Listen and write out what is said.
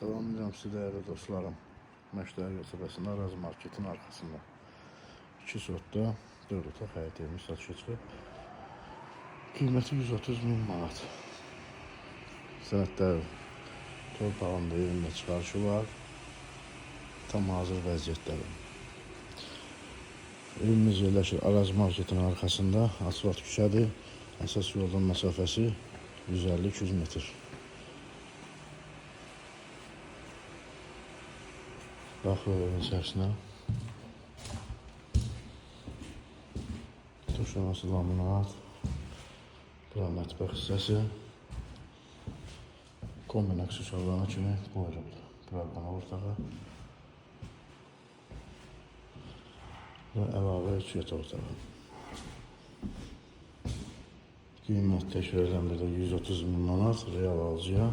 Salamlayıram sizi değerli dostlarım. Məştəri qəsəbəsində Araz Marketin arxasında 2 sotda 4 otaq həyət evimiz satışa çıxıb. Qiyməti 130 min manat. Sənədlər torpağında evində çıxarışı var. Tam hazır vəziyyətdədir. Evimiz yerləşir Araz Marketin arxasında, asfalt küçədir. Əsas yoldan məsafəsi 150-200 metr. Baxırıq evin içərisinə. Döşəməsi laminat. Bura mətbəx hissəsi. Kombin aksesuarlarına kimi qoyulubdur. Bura qonaq otağı. Və əlavə 3 yataq otağı. Qiymət təkrar edən bir də 130 min manat real alıcıya.